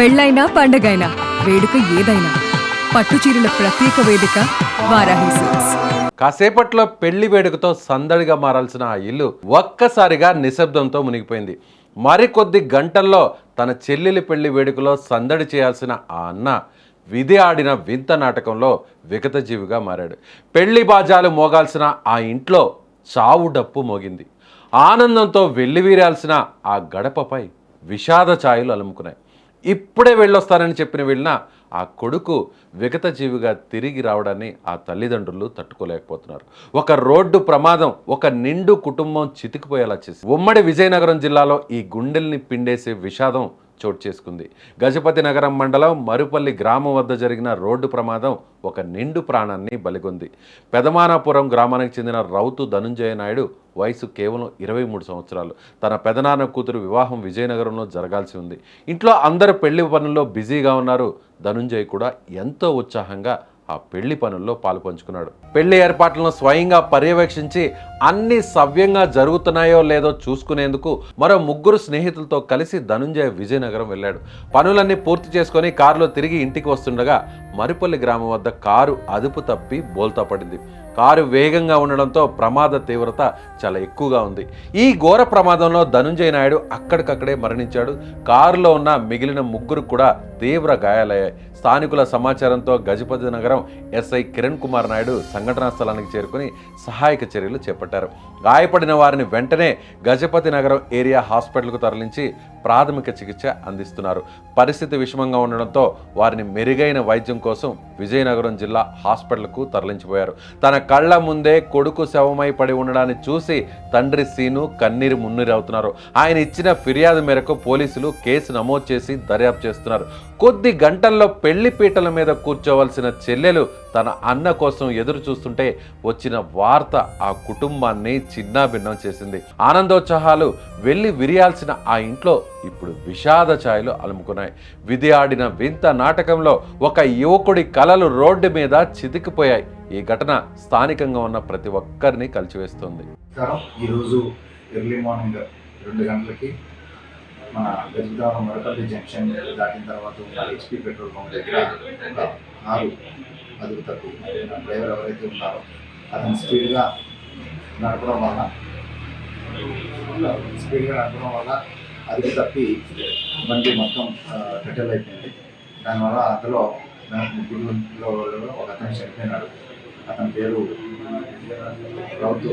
పెళ్ళైనా పండగైనా వేడుక ఏదైనా పట్టుచీరల ప్రత్యేక వేదిక వారాహి సిల్క్స్. కాసేపట్లో పెళ్లి వేడుకతో సందడిగా మారాల్సిన ఆ ఇల్లు ఒక్కసారిగా నిశ్శబ్దంతో మునిగిపోయింది. మరికొద్ది గంటల్లో తన చెల్లెలి పెళ్లి వేడుకలో సందడి చేయాల్సిన ఆ అన్న విధి ఆడిన వింత నాటకంలో విగతజీవిగా మారాడు. పెళ్లి బాజాలు మోగాల్సిన ఆ ఇంట్లో చావు డప్పు మోగింది. ఆనందంతో వెల్లివీరాల్సిన ఆ గడపపై విషాద ఛాయలు అలుముకున్నాయి. ఇప్పుడే వెళ్ళొస్తానని చెప్పిన వెళ్ళిన ఆ కొడుకు విగతజీవిగా తిరిగి రావడాన్ని ఆ తల్లిదండ్రులు తట్టుకోలేకపోతున్నారు. ఒక రోడ్డు ప్రమాదం ఒక నిండు కుటుంబం చితికిపోయేలా చేసి ఉమ్మడి విజయనగరం జిల్లాలో ఈ గుండెల్ని పిండేసే విషాదం చోటు చేసుకుంది. గజపతి నగరం మండలం మరుపల్లి గ్రామం వద్ద జరిగిన రోడ్డు ప్రమాదం ఒక నిండు ప్రాణాన్ని బలిగొంది. పెదమానాపురం గ్రామానికి చెందిన రౌతు ధనుంజయ నాయుడు వయసు కేవలం 23 సంవత్సరాలు. తన పెదనాన్న కూతురు వివాహం విజయనగరంలో జరగాల్సి ఉంది. ఇంట్లో అందరు పెళ్లి పనుల్లో బిజీగా ఉన్నారు. ధనుంజయ్ కూడా ఎంతో ఉత్సాహంగా ఆ పెళ్లి పనుల్లో పాలుపంచుకున్నాడు. పెళ్లి ఏర్పాట్లను స్వయంగా పర్యవేక్షించి అన్ని సవ్యంగా జరుగుతున్నాయో లేదో చూసుకునేందుకు మరో 3 స్నేహితులతో కలిసి ధనుంజయ్ విజయనగరం వెళ్ళాడు. పనులన్నీ పూర్తి చేసుకొని కారులో తిరిగి ఇంటికి వస్తుండగా మరుపల్లి గ్రామం వద్ద కారు అదుపు తప్పి బోల్తా పడింది. కారు వేగంగా ఉండడంతో ప్రమాద తీవ్రత చాలా ఎక్కువగా ఉంది. ఈ ఘోర ప్రమాదంలో ధనుంజయ నాయుడు అక్కడికక్కడే మరణించాడు. కారులో ఉన్న మిగిలిన 3 కూడా తీవ్ర గాయాలయ్యాయి. స్థానికుల సమాచారంతో గజపతి నగరం ఎస్ఐ కిరణ్ కుమార్ నాయుడు సంఘటనా స్థలానికి చేరుకుని సహాయక చర్యలు చేపట్టారు. గాయపడిన వారిని వెంటనే గజపతి నగరం ఏరియా హాస్పిటల్కు తరలించి ప్రాథమిక చికిత్స అందిస్తున్నారు. పరిస్థితి విషమంగా ఉండడంతో వారిని మెరుగైన వైద్యం కోసం విజయనగరం జిల్లా హాస్పిటల్కు తరలించిపోయారు. తన కళ్ల ముందే కొడుకు శవమై పడి ఉండడాన్ని చూసి తండ్రి సీను కన్నీరు మున్నీరవుతున్నారు. ఆయన ఇచ్చిన ఫిర్యాదు మేరకు పోలీసులు కేసు నమోదు చేసి దర్యాప్తు చేస్తున్నారు. కొద్ది గంటల్లో పెళ్లి పీటల మీద కూర్చోవలసిన చెల్లెలు తన అన్న కోసం ఎదురు చూస్తుంటే వచ్చిన వార్త ఆ కుటుంబాన్ని చిన్నాభిన్నం చేసింది. ఆనందోత్సాహాలు వెళ్ళి విరియాల్సిన ఆ ఇంట్లో ఇప్పుడు విషాద ఛాయలు అలుముకున్నాయి. విధి ఆడిన వింత నాటకంలో ఒక యువకుడి కలలు రోడ్డు మీద చితికిపోయాయి. ఈ ఘటన స్థానికంగా ఉన్న ప్రతి ఒక్కరిని కలిచివేస్తుంది. ఈరోజు ఎర్లీ మార్నింగ్ 2 గంటలకి మన గజపతి మరపల్లి జంక్షన్ దాటిన తర్వాత ఉన్న హెచ్పి పెట్రోల్ పంప్ దగ్గర ఒక కారు అదుపు తప్పి డ్రైవర్ ఎవరైతే ఉన్నారో అతను స్పీడ్గా నడపడం వల్ల అదుపు తప్పి బండి మొత్తం పెట్రోల్ అయిపోయింది. దానివల్ల అందులో 3 ఒక అతను చనిపోయినాడు. అతని పేరు రౌతు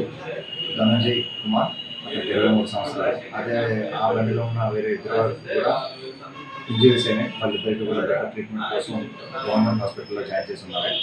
ధనంజయ్ కుమార్, 23 సంవత్సరాలు. అదే ఆ బండిలో ఉన్న వేరే 2 కూడా ఇంజరీస్ అయినాయి. వాళ్ళిద్దరికి కూడా బెటర్ ట్రీట్మెంట్ కోసం గవర్నమెంట్ హాస్పిటల్లో జాయిన్ చేసి ఉన్నారు.